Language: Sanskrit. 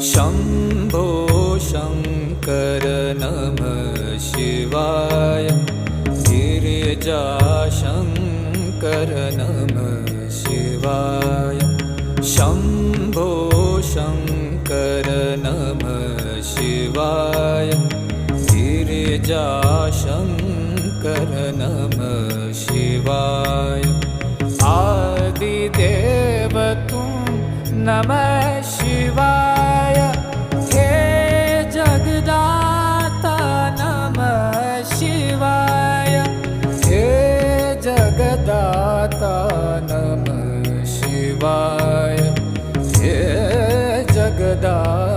शम्भो शङ्कर नमः शिवाय। गिरिजाशङ्कर नमः शिवाय। शम्भो शङ्कर नमः शिवाय। गिरिजाशङ्कर नमः शिवाय। आदिदेव तुम नमः शिवाय। हे जगदाता नमः शिवाय। हे जगदाता नमः शिवाय। हे जगदाता